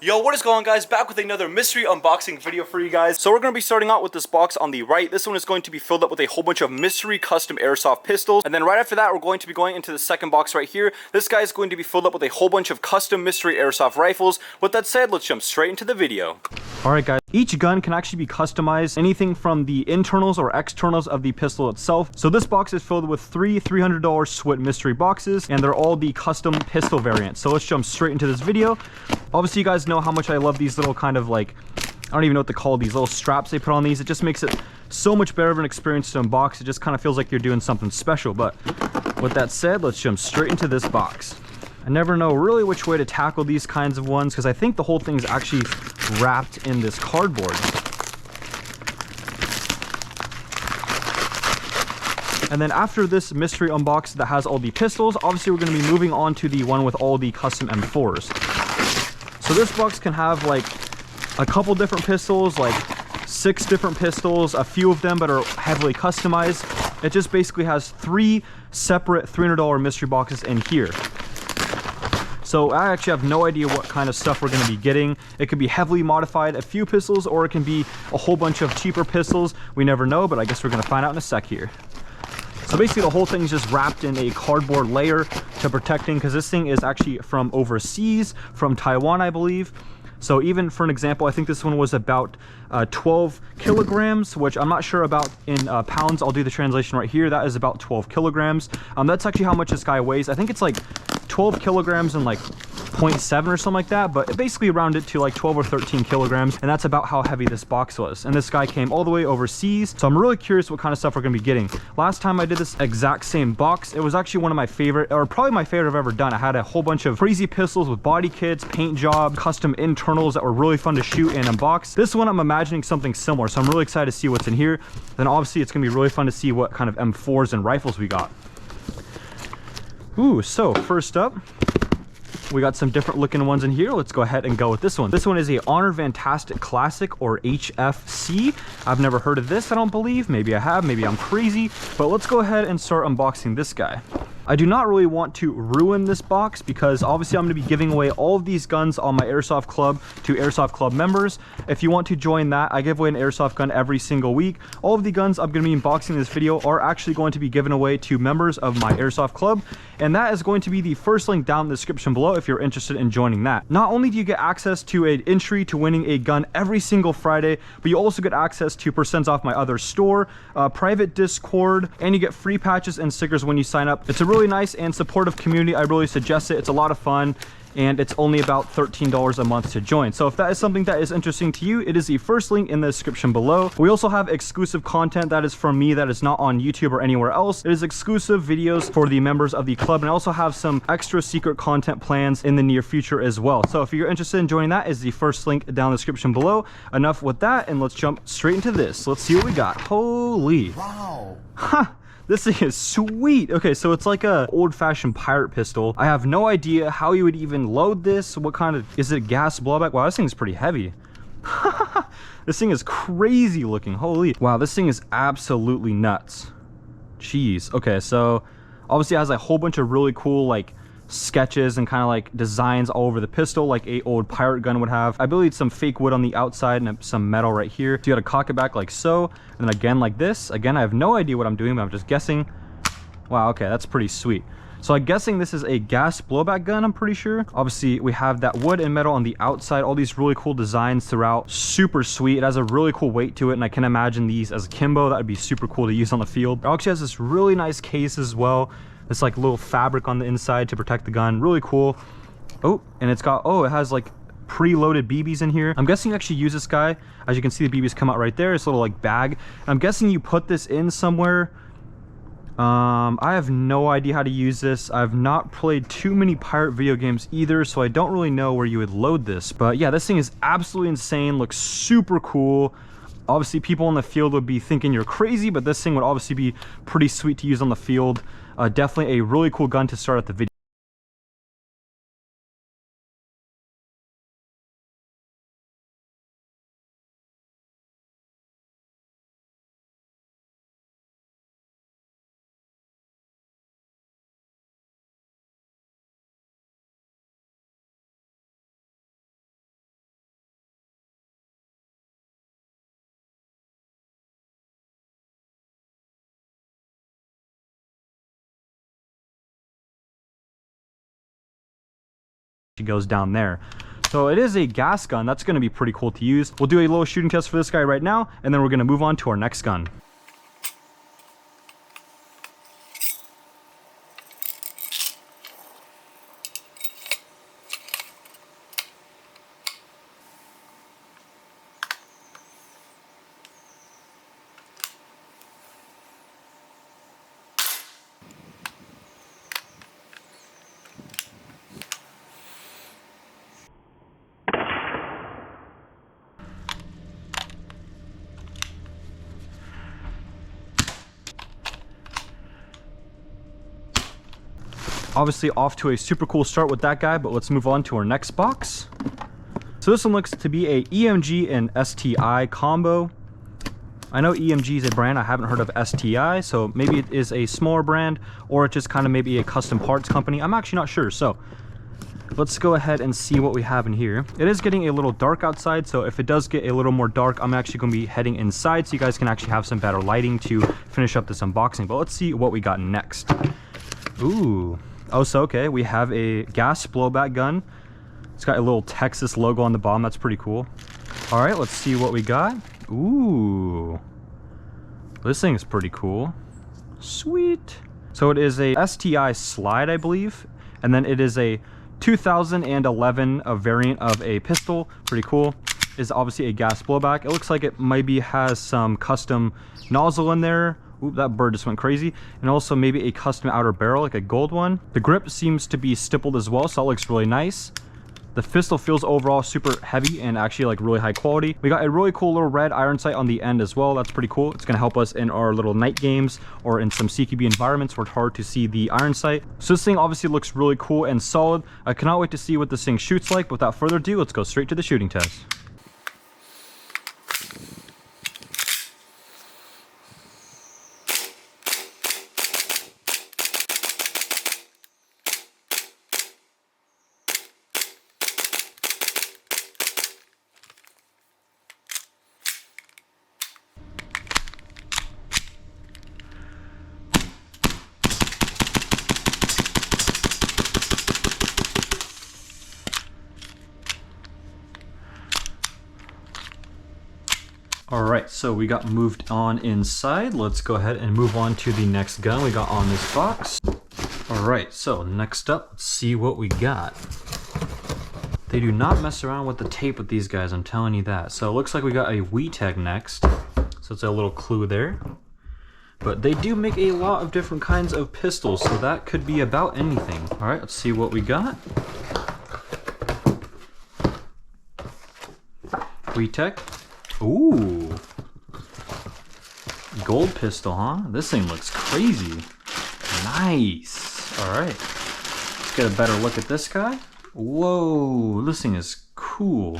Yo, what is going on, guys? Back with another mystery unboxing video for you guys. So we're going to be starting out with this box on the right. This one is going to be filled up with a whole bunch of mystery custom airsoft pistols. And then right after that, we're going to be going into the second box right here. This guy is going to be filled up with a whole bunch of custom mystery airsoft rifles. With that said, let's jump straight into the video. Alright guys, each gun can actually be customized, anything from the internals or externals of the pistol itself. So this box is filled with three $300 SWIT mystery boxes, and they're all the custom pistol variants. So let's jump straight into this video. Obviously you guys know how much I love these little kind of like, I don't even know what to call these little straps they put on these. It just makes it so much better of an experience to unbox. It just kind of feels like you're doing something special. But with that said, let's jump straight into this box. I never know really which way to tackle these kinds of ones because I think the whole thing's actually wrapped in this cardboard. And then after this mystery unbox that has all the pistols, obviously we're going to be moving on to the one with all the custom M4s. So this box can have like a couple different pistols, like 6 different pistols, a few of them that are heavily customized. It just basically has 3 separate $300 mystery boxes in here. So I actually have no idea what kind of stuff we're going to be getting. It could be heavily modified, a few pistols, or it can be a whole bunch of cheaper pistols. We never know, but I guess we're going to find out in a sec here. So basically the whole thing is just wrapped in a cardboard layer to protecting, because this thing is actually from overseas, from Taiwan, I believe. So even for an example, I think this one was about 12 kilograms, which I'm not sure about in pounds. I'll do the translation right here. That is about 12 kilograms. That's actually how much this guy weighs. I think it's like 12 kilograms and like 0.7 or something like that, but it basically rounded to like 12 or 13 kilograms, and that's about how heavy this box was. And this guy came all the way overseas, so I'm really curious what kind of stuff we're gonna be getting. Last time I did this exact same box, it was actually one of my favorite, or probably my favorite I've ever done. I had a whole bunch of crazy pistols with body kits, paint job, custom internals that were really fun to shoot and unbox. This one I'm imagining something similar, so I'm really excited to see what's in here. Then obviously it's gonna be really fun to see what kind of M4s and rifles we got. Ooh, so first up, we got some different looking ones in here. Let's go ahead and go with this one. This one is a Honor Fantastic Classic, or HFC. I've never heard of this, I don't believe. Maybe I have, maybe I'm crazy. But let's go ahead and start unboxing this guy. I do not really want to ruin this box because obviously I'm going to be giving away all of these guns on my Airsoft Club to Airsoft Club members. If you want to join that, I give away an Airsoft gun every single week. All of the guns I'm going to be unboxing in this video are actually going to be given away to members of my Airsoft Club, and that is going to be the first link down in the description below if you're interested in joining that. Not only do you get access to an entry to winning a gun every single Friday, but you also get access to % off my other store, private Discord, and you get free patches and stickers when you sign up. It's a really nice and supportive community. I really suggest it. It's a lot of fun, and it's only about $13 a month to join. So if that is something that is interesting to you, it is the first link in the description below. We also have exclusive content that is from me that is not on YouTube or anywhere else. It is exclusive videos for the members of the club, and I also have some extra secret content plans in the near future as well. So if you're interested in joining that, is the first link down in the description below. Enough with that, and let's jump straight into this. Let's see what we got. Holy. Wow. Huh. This thing is sweet. Okay, so it's like a old-fashioned pirate pistol. I have no idea how you would even load this. What kind of, is it gas blowback? Wow, this thing is pretty heavy. This thing is crazy looking. Holy. Wow, this thing is absolutely nuts. Jeez. Okay, so obviously it has a whole bunch of really cool like sketches and kind of like designs all over the pistol, like a old pirate gun would have. I believe some fake wood on the outside and some metal right here. So you gotta cock it back like so, and then again like this. Again, I have no idea what I'm doing, but I'm just guessing. Wow, okay, that's pretty sweet. So I'm guessing this is a gas blowback gun, I'm pretty sure. Obviously we have that wood and metal on the outside, all these really cool designs throughout. Super sweet. It has a really cool weight to it, and I can imagine these as akimbo. That would be super cool to use on the field. It actually has this really nice case as well. It's like a little fabric on the inside to protect the gun. Really cool. Oh, and it's got, oh, it has like preloaded BBs in here. I'm guessing you actually use this guy. As you can see, the BBs come out right there. It's a little like bag. And I'm guessing you put this in somewhere. I have no idea how to use this. I've not played too many pirate video games either, so I don't really know where you would load this. But yeah, this thing is absolutely insane. Looks super cool. Obviously, people in the field would be thinking you're crazy, but this thing would obviously be pretty sweet to use on the field. Definitely a really cool gun to start at the video. goes down there. So it is a gas gun. That's going to be pretty cool to use. We'll do a little shooting test for this guy right now, and then we're going to move on to our next gun. Obviously off to a super cool start with that guy, but let's move on to our next box. So this one looks to be a Emg and Sti Combo. I know Emg is a brand, I haven't heard of Sti, so maybe it is a smaller brand, or it's just kind of maybe a custom parts company. I'm actually not sure, so let's go ahead and see what we have in here. It is getting a little dark outside, so if it does get a little more dark, I'm actually going to be heading inside so you guys can actually have some better lighting to finish up this unboxing. But let's see what we got next. Ooh. Oh, so okay, we have a gas blowback gun. It's got a little Texas logo on the bottom. That's pretty cool. All right, let's see what we got. Ooh, this thing is pretty cool. Sweet. So it is a STI slide, I believe, and then it is a 2011 variant of a pistol. Pretty cool. Is obviously a gas blowback. It looks like it maybe has some custom nozzle in there. Ooh, that bird just went crazy. And also maybe a custom outer barrel, like a gold one. The grip seems to be stippled as well, so that looks really nice. The pistol feels overall super heavy and actually like really high quality. We got a really cool little red iron sight on the end as well. That's pretty cool. It's going to help us in our little night games or in some CQB environments where it's hard to see the iron sight. So this thing obviously looks really cool and solid. I cannot wait to see what this thing shoots like. But without further ado, let's go straight to the shooting test. Alright, so we got moved on inside. Let's go ahead and move on to the next gun we got on this box. Alright, so next up, let's see what we got. They do not mess around with the tape with these guys, I'm telling you that. So it looks like we got a WeTech next. So it's a little clue there. But they do make a lot of different kinds of pistols, so that could be about anything. Alright, let's see what we got. WeTech. Ooh, gold pistol, huh? This thing looks crazy. Nice. All right, let's get a better look at this guy. Whoa, this thing is cool.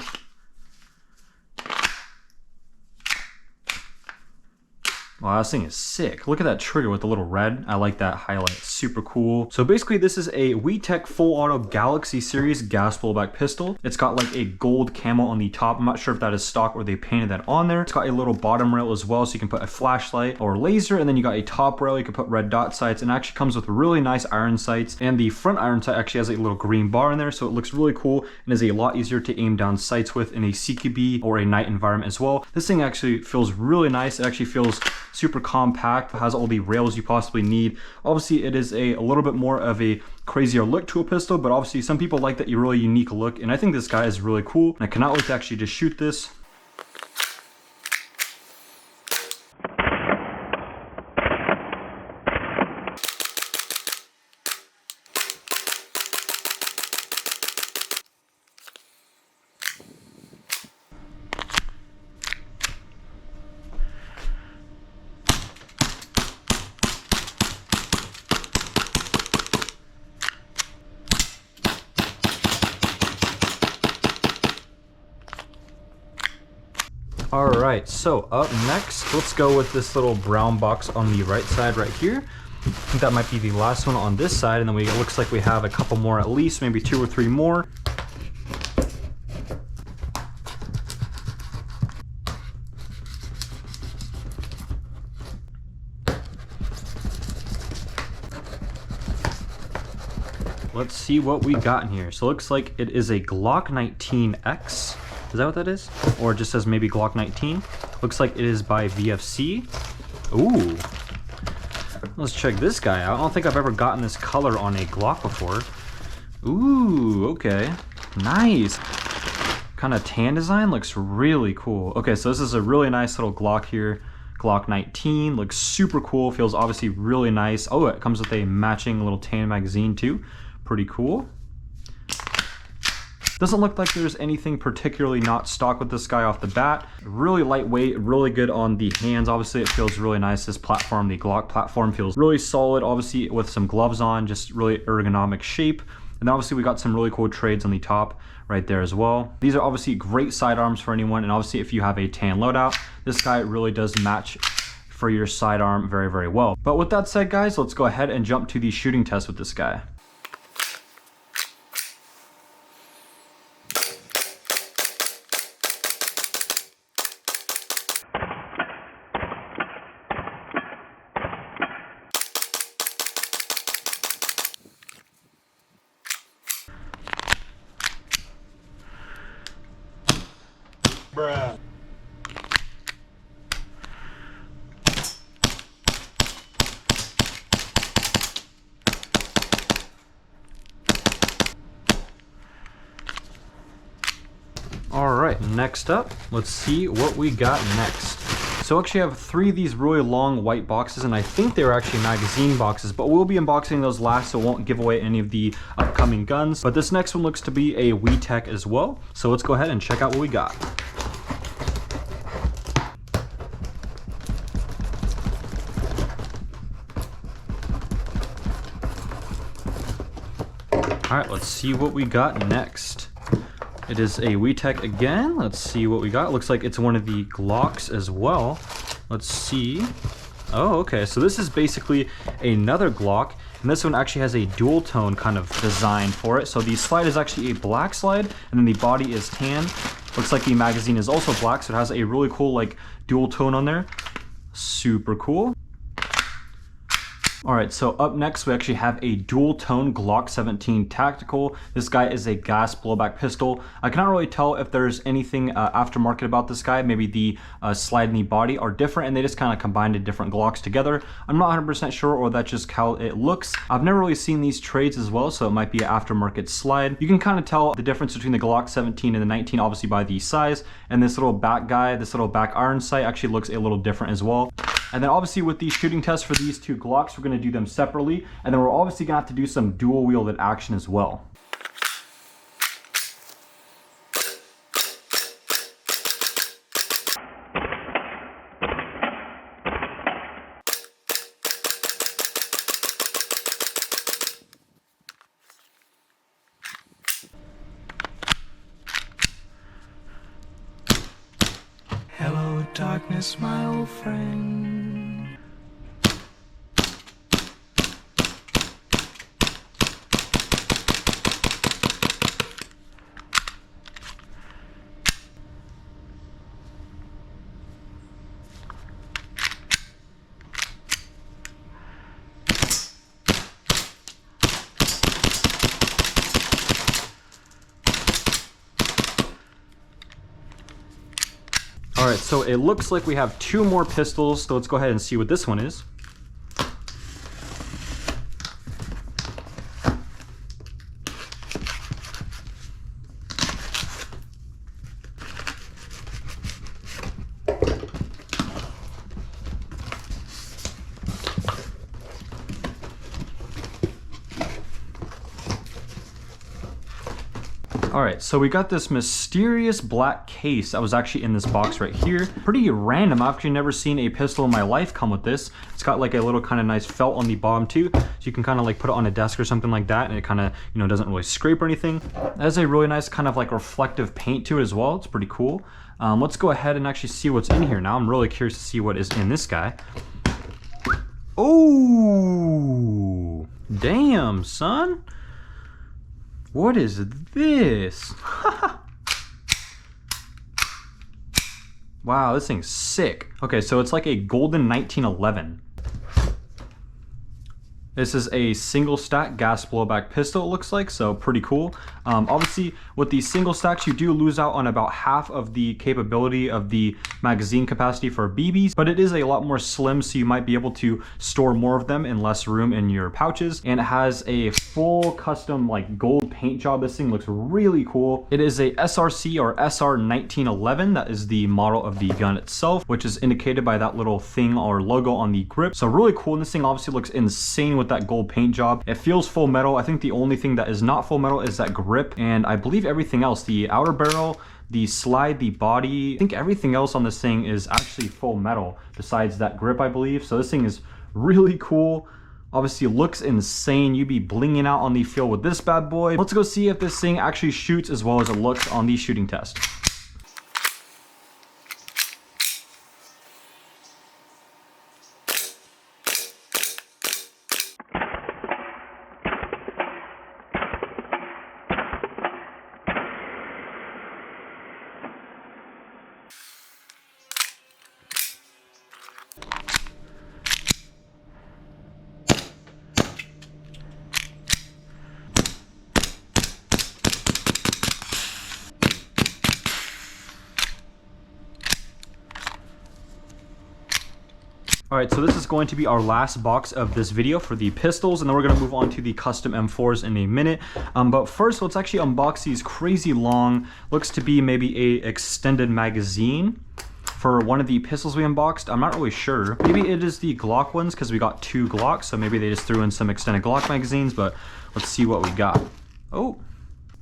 Wow, this thing is sick. Look at that trigger with the little red. I like that highlight. Super cool. So basically this is a WeTech Full Auto Galaxy Series gas blowback pistol. It's got like a gold camo on the top. I'm not sure if that is stock or they painted that on there. It's got a little bottom rail as well, so you can put a flashlight or laser, and then you got a top rail. You can put red dot sights, and it actually comes with really nice iron sights. And the front iron sight actually has a little green bar in there, so it looks really cool and is a lot easier to aim down sights with in a CQB or a night environment as well. This thing actually feels really nice. It actually feels super compact, has all the rails you possibly need. Obviously it is a little bit more of a crazier look to a pistol, but obviously some people like that really unique look, and I think this guy is really cool, and I cannot wait to actually just shoot this. Alright, so up next, let's go with this little brown box on the right side right here. I think that might be the last one on this side, and then it looks like we have a couple more at least, maybe 2 or 3 more. let's see what we got in here. So it looks like it is a Glock 19X. Is that what that is? Or it just says maybe Glock 19. Looks like it is by VFC. Ooh. Let's check this guy out. I don't think I've ever gotten this color on a Glock before. Ooh, okay. Nice. Kind of tan design, looks really cool. Okay, so this is a really nice little Glock here. Glock 19, looks super cool, feels obviously really nice. Oh, it comes with a matching little tan magazine too. Pretty cool. Doesn't look like there's anything particularly not stock with this guy off the bat. Really lightweight, really good on the hands. Obviously it feels really nice. This platform, the Glock platform, feels really solid, obviously with some gloves on, just really ergonomic shape. And obviously we got some really cool trades on the top right there as well. These are obviously great sidearms for anyone, and obviously if you have a tan loadout, this guy really does match for your sidearm very, very well. But with that said, guys, let's go ahead and jump to the shooting test with this guy. Bruh. All right, next up, let's see what we got next. So actually I have 3 of these really long white boxes, and I think they're actually magazine boxes, but we'll be unboxing those last, so it won't give away any of the upcoming guns. But this next one looks to be a WeTech as well. So let's go ahead and check out what we got. All right, let's see what we got next. It is a WeTech again. Let's see what we got. It looks like it's one of the Glocks as well. Let's see. Oh, okay. So this is basically another Glock, and this one actually has a dual tone kind of design for it. So the slide is actually a black slide, and then the body is tan. Looks like the magazine is also black, so it has a really cool like dual tone on there. Super cool. All right, so up next, we actually have a dual tone Glock 17 Tactical. This guy is a gas blowback pistol. I cannot really tell if there's anything aftermarket about this guy. Maybe the slide and the body are different, and they just kind of combined the different Glocks together. I'm not 100% sure, or that's just how it looks. I've never really seen these trades as well, so it might be an aftermarket slide. You can kind of tell the difference between the Glock 17 and the 19, obviously by the size, and this little back guy, this little back iron sight actually looks a little different as well. And then obviously with the shooting tests for these 2 Glocks, we're going to do them separately, and then we're obviously going to have to do some dual wielded action as well. Hello, darkness, my old friend. All right, so it looks like we have 2 more pistols, so let's go ahead and see what this one is. All right, so we got this mysterious black case that was actually in this box right here. Pretty random. I've actually never seen a pistol in my life come with this. It's got like a little kind of nice felt on the bottom too, so you can kind of like put it on a desk or something like that, and it kind of, you know, doesn't really scrape or anything. It has a really nice kind of like reflective paint to it as well. It's pretty cool. Let's go ahead and actually see what's in here now. I'm really curious to see what is in this guy. Oh, damn, son. What is this? Wow, this thing's sick. Okay, so it's like a golden 1911. This is a single stack gas blowback pistol, it looks like, so pretty cool. Obviously, with these single stacks, you do lose out on about half of the capability of the magazine capacity for BBs, but it is a lot more slim, so you might be able to store more of them in less room in your pouches. And it has a full custom like gold paint job. This thing looks really cool. It is a SRC or SR 1911. That is the model of the gun itself, which is indicated by that little thing or logo on the grip. So really cool. And this thing obviously looks insane with that gold paint job. It feels full metal. I think the only thing that is not full metal is that grip, and I believe everything else, the outer barrel, the slide, the body, I think everything else on this thing is actually full metal besides that grip, I believe. So this thing is really cool. Obviously looks insane. You'd be blinging out on the field with this bad boy. Let's go see if this thing actually shoots as well as it looks on the shooting test. Alright, so this is going to be our last box of this video for the pistols, and then we're going to move on to the custom M4s in a minute. But first, let's actually unbox these crazy long, looks to be maybe a extended magazine for one of the pistols we unboxed. I'm not really sure. Maybe it is the Glock ones because we got 2 Glocks, so maybe they just threw in some extended Glock magazines, but let's see what we got. Oh.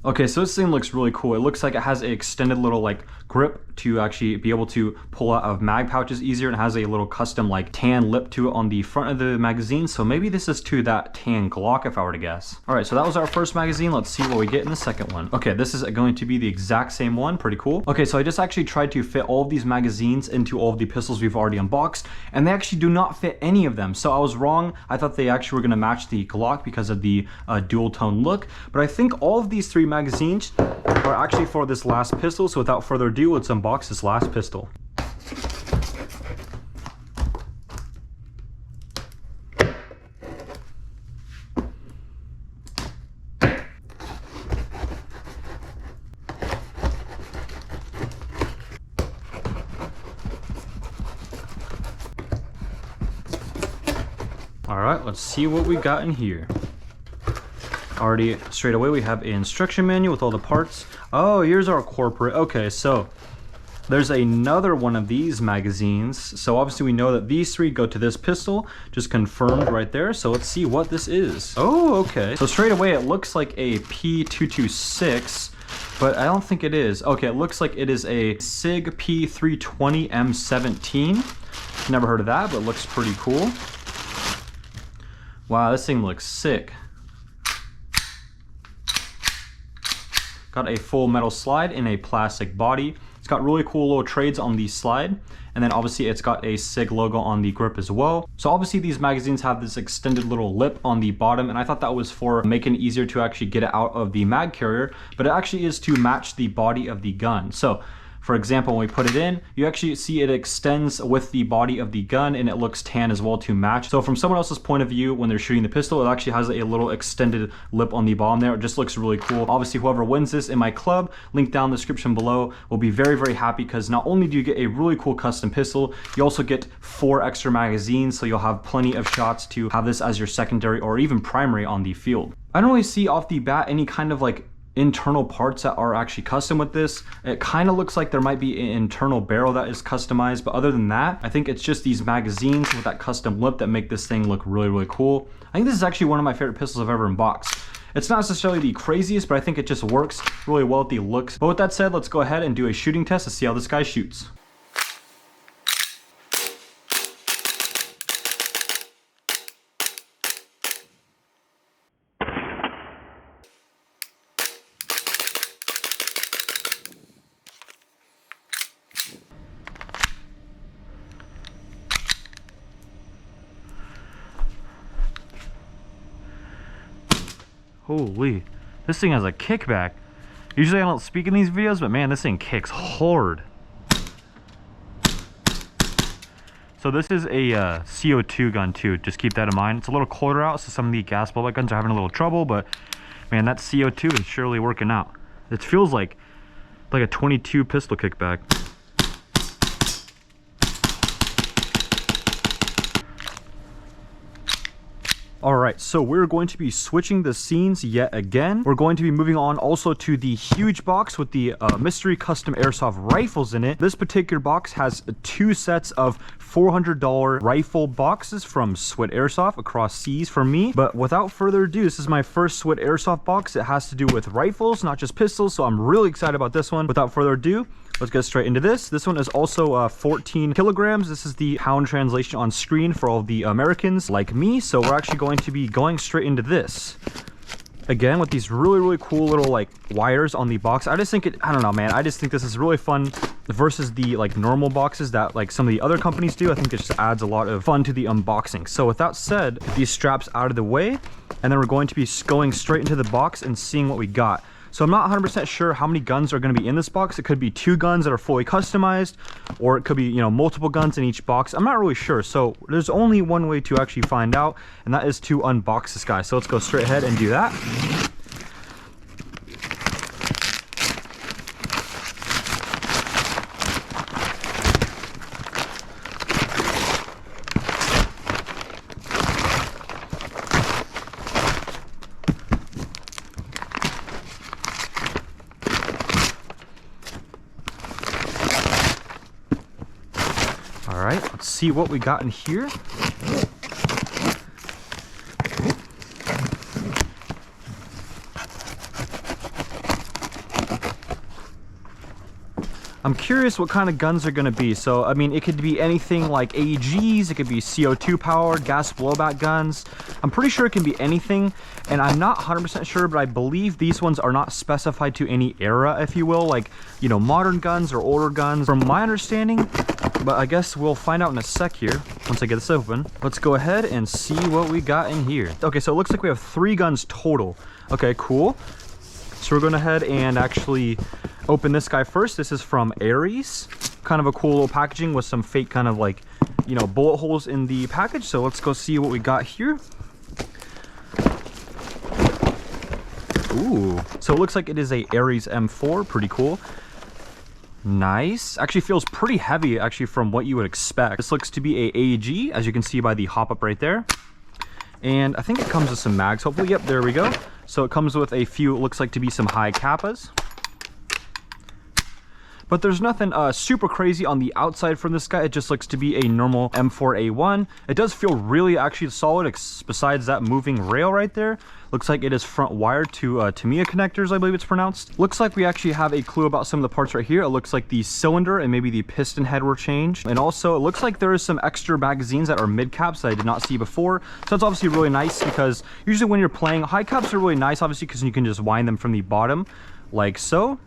Okay, so this thing looks really cool. It looks like it has an extended little like grip to actually be able to pull out of mag pouches easier, and it has a little custom like tan lip to it on the front of the magazine. So maybe this is to that tan Glock if I were to guess. All right, so that was our first magazine. Let's see what we get in the second one. Okay, this is going to be the exact same one. Pretty cool. Okay, so I just actually tried to fit all of these magazines into all of the pistols we've already unboxed, and they actually do not fit any of them. So I was wrong. I thought they actually were going to match the Glock because of the dual tone look, but I think all of these 3 magazines are actually for this last pistol. So without further ado, let's unbox this last pistol. All right, let's see what we got in here. Already straight away we have an instruction manual with all the parts. Oh, here's our corporate. Okay, so there's another one of these magazines. So obviously we know that these 3 go to this pistol, just confirmed right there. So let's see what this is. Oh, okay. So straight away it looks like a P226, but I don't think it is. Okay, it looks like it is a SIG P320 M17. Never heard of that, but it looks pretty cool. Wow, this thing looks sick. Got a full metal slide in a plastic body. It's got really cool little trades on the slide. And then obviously it's got a SIG logo on the grip as well. So obviously these magazines have this extended little lip on the bottom, and I thought that was for making it easier to actually get it out of the mag carrier, but it actually is to match the body of the gun. So for example, when we put it in, you actually see it extends with the body of the gun, and it looks tan as well to match. So from someone else's point of view, when they're shooting the pistol, it actually has a little extended lip on the bottom there. It just looks really cool. Obviously, whoever wins this in my club, link down in the description below, will be very, very happy because not only do you get a really cool custom pistol, you also get 4 extra magazines, so you'll have plenty of shots to have this as your secondary or even primary on the field. I don't really see off the bat any kind of like internal parts that are actually custom with this. It kind of looks like there might be an internal barrel that is customized, but other than that, I think it's just these magazines with that custom lip that make this thing look really, really cool. I think this is actually one of my favorite pistols I've ever unboxed. It's not necessarily the craziest, but I think it just works really well with the looks. But with that said, let's go ahead and do a shooting test to see how this guy shoots. Holy, this thing has a kickback. Usually I don't speak in these videos, but man, this thing kicks hard. So this is a CO2 gun too, just keep that in mind. It's a little colder out, so some of the gas blowback guns are having a little trouble, but man, that CO2 is surely working out. It feels like a 22 pistol kickback. Alright, so we're going to be switching the scenes yet again. We're going to be moving on also to the huge box with the mystery custom airsoft rifles in it. This particular box has 2 sets of $400 rifle boxes from Swit Airsoft across seas for me. But without further ado, this is my first Swit Airsoft box. It has to do with rifles, not just pistols, so I'm really excited about this one. Without further ado, let's get straight into this. This one is also 14 kilograms. This is the pound translation on screen for all the Americans like me. So we're actually going to be going straight into this. Again, with these really cool little like wires on the box. I just think I don't know, man. I just think this is really fun versus the like normal boxes that like some of the other companies do. I think it just adds a lot of fun to the unboxing. So with that said, these straps out of the way, and then we're going to be going straight into the box and seeing what we got. So I'm not 100% sure how many guns are going to be in this box. It could be 2 guns that are fully customized, or it could be, you know, multiple guns in each box. I'm not really sure. So there's only one way to actually find out, and that is to unbox this guy. So let's go straight ahead and do that. Alright, let's see what we got in here. I'm curious what kind of guns are going to be. So, I mean, it could be anything like AGs, it could be CO2 powered, gas blowback guns. I'm pretty sure it can be anything, and I'm not 100% sure, but I believe these ones are not specified to any era, if you will, like, you know, modern guns or older guns, from my understanding. But I guess we'll find out in a sec here, once I get this open. Let's go ahead and see what we got in here. Okay, so it looks like we have 3 guns total. Okay, cool. So we're going ahead and actually open this guy first. This is from Aries. Kind of a cool little packaging with some fake kind of like, you know, bullet holes in the package. So let's go see what we got here. Ooh. So it looks like it is a Aries M4. Pretty cool. Nice. Actually feels pretty heavy actually from what you would expect. This looks to be a AEG, as you can see by the hop up right there. And I think it comes with some mags, hopefully. Yep, there we go. So it comes with a few, it looks like to be some high kappas. But there's nothing super crazy on the outside from this guy. It just looks to be a normal M4A1. It does feel really actually solid, besides that moving rail right there. Looks like it is front wired to Tamiya connectors, I believe it's pronounced. Looks like we actually have a clue about some of the parts right here. It looks like the cylinder and maybe the piston head were changed. And also it looks like there is some extra magazines that are mid caps that I did not see before. So that's obviously really nice, because usually when you're playing, high caps are really nice, obviously, because you can just wind them from the bottom like so.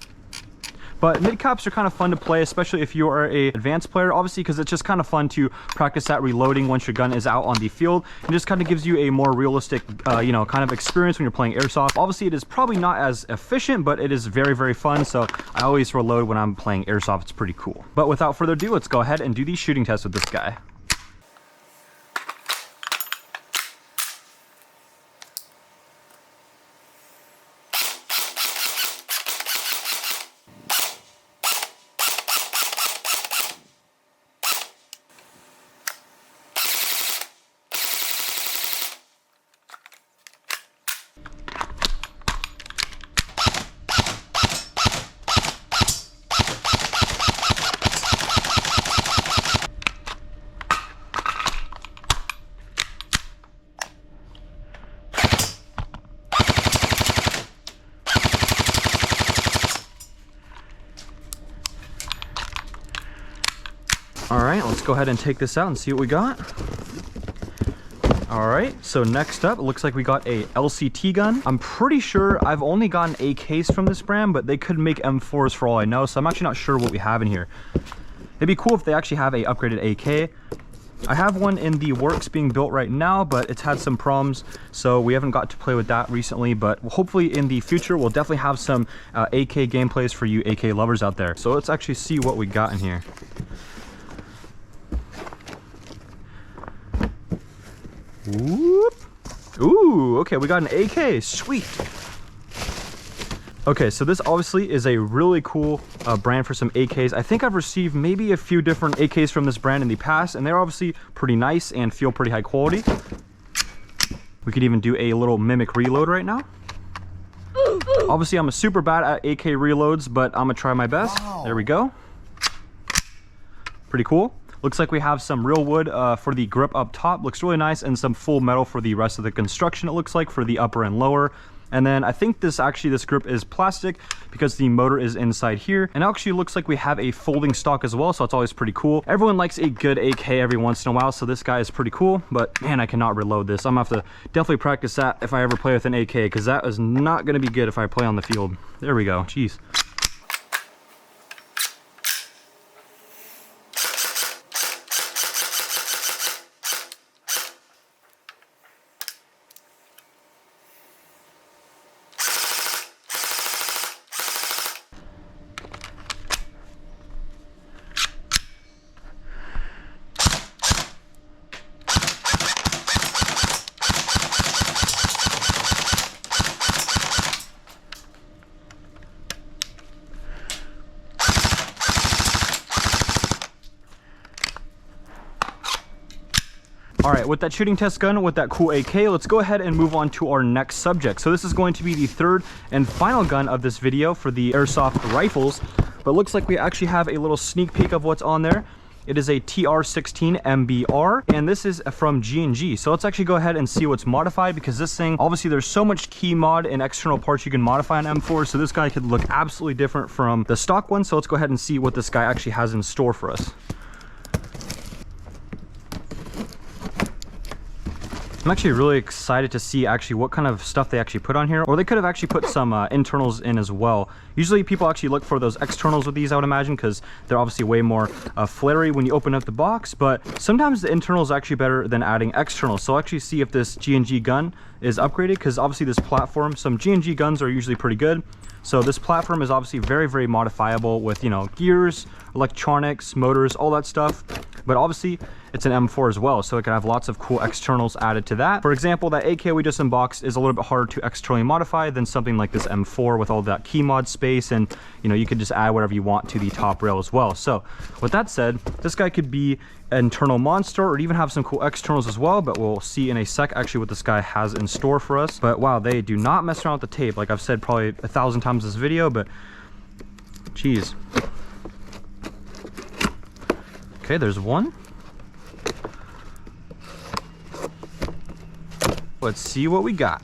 But mid caps are kind of fun to play, especially if you are an advanced player, obviously, because it's just kind of fun to practice that reloading once your gun is out on the field. It just kind of gives you a more realistic, you know, kind of experience when you're playing airsoft. Obviously, it is probably not as efficient, but it is very fun. So I always reload when I'm playing airsoft. It's pretty cool. But without further ado, let's go ahead and do the shooting test with this guy. All right, let's go ahead and take this out and see what we got. All right, so next up, it looks like we got a LCT gun. I'm pretty sure I've only gotten AKs from this brand, but they could make M4s for all I know, so I'm actually not sure what we have in here. It'd be cool if they actually have a upgraded AK. I have one in the works being built right now, but it's had some problems, so we haven't got to play with that recently, but hopefully in the future, we'll definitely have some AK gameplays for you AK lovers out there. So let's actually see what we got in here. Whoop. Ooh, okay, we got an AK, sweet. Okay, so this obviously is a really cool brand for some AKs. I think I've received maybe a few different AKs from this brand in the past, and they're obviously pretty nice and feel pretty high quality. We could even do a little mimic reload right now. Obviously, I'm super bad at AK reloads, but I'm gonna try my best. Wow. There we go. Pretty cool. Looks like we have some real wood for the grip up top. Looks really nice, and some full metal for the rest of the construction, it looks like, for the upper and lower. And then I think this grip is plastic because the motor is inside here. And it actually looks like we have a folding stock as well, so it's always pretty cool. Everyone likes a good AK every once in a while, so this guy is pretty cool. But man, I cannot reload this. I'm gonna have to definitely practice that if I ever play with an AK, because that is not gonna be good if I play on the field. There we go, jeez. All right, with that shooting test gun, with that cool AK, let's go ahead and move on to our next subject. So this is going to be the third and final gun of this video for the Airsoft rifles, but looks like we actually have a little sneak peek of what's on there. It is a TR16 MBR, and this is from G&G. So let's actually go ahead and see what's modified, because this thing, obviously there's so much key mod and external parts you can modify on M4, so this guy could look absolutely different from the stock one. So let's go ahead and see what this guy actually has in store for us. I'm actually really excited to see actually what kind of stuff they actually put on here, or they could have actually put some internals in as well. Usually people actually look for those externals with these, I would imagine, because they're obviously way more flary when you open up the box, but sometimes the internals are actually better than adding externals. So I'll actually see if this G&G gun is upgraded, because obviously this platform, some G&G guns are usually pretty good. So this platform is obviously very, very modifiable with, you know, gears, electronics, motors, all that stuff. But obviously it's an M4 as well, so it can have lots of cool externals added to that. For example, that AK we just unboxed is a little bit harder to externally modify than something like this M4 with all that key mod space, and you know, you could just add whatever you want to the top rail as well. So with that said, this guy could be an internal monster or even have some cool externals as well, but we'll see in a sec actually what this guy has in store for us. But wow, they do not mess around with the tape, like I've said probably 1,000 times this video, but geez. Okay, there's one. Let's see what we got.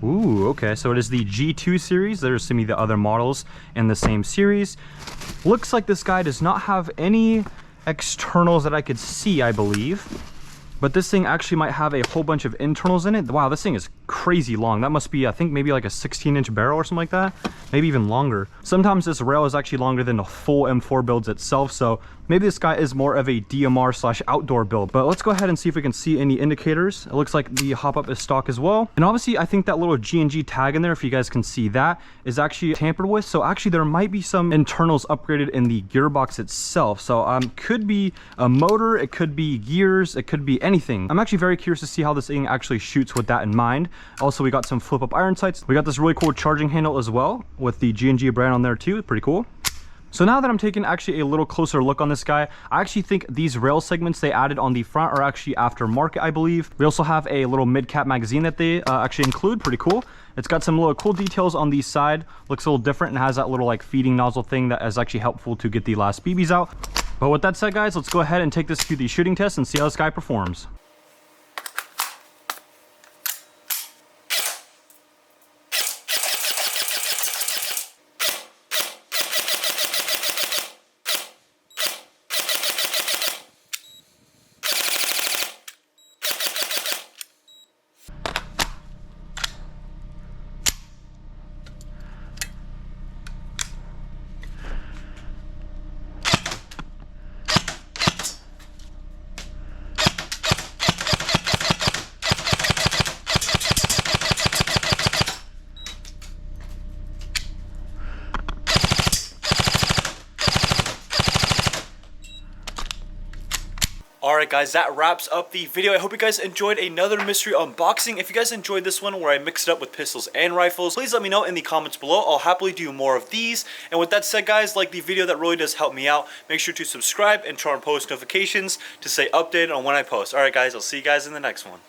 Ooh, okay, so it is the G2 series. There's some of the other models in the same series. Looks like this guy does not have any externals that I could see, I believe. But this thing actually might have a whole bunch of internals in it. Wow, this thing is crazy long. That must be, I think, maybe like a 16-inch barrel or something like that. Maybe even longer. Sometimes this rail is actually longer than the full M4 builds itself, so maybe this guy is more of a DMR / outdoor build. But let's go ahead and see if we can see any indicators. It looks like the hop-up is stock as well. And obviously, I think that little G&G tag in there, if you guys can see that, is actually tampered with. So actually, there might be some internals upgraded in the gearbox itself. So could be a motor, it could be gears, it could be anything. I'm actually very curious to see how this thing actually shoots with that in mind. Also, we got some flip-up iron sights. We got this really cool charging handle as well with the G&G brand on there too. Pretty cool. So now that I'm taking actually a little closer look on this guy, I actually think these rail segments they added on the front are actually aftermarket, I believe. We also have a little mid-cap magazine that they actually include. Pretty cool. It's got some little cool details on the side. Looks a little different and has that little like feeding nozzle thing that is actually helpful to get the last BBs out. But with that said, guys, let's go ahead and take this to the shooting test and see how this guy performs. Alright guys, that wraps up the video. I hope you guys enjoyed another mystery unboxing. If you guys enjoyed this one where I mixed it up with pistols and rifles, please let me know in the comments below. I'll happily do more of these. And with that said guys, like the video, that really does help me out. Make sure to subscribe and turn on post notifications to stay updated on when I post. Alright guys, I'll see you guys in the next one.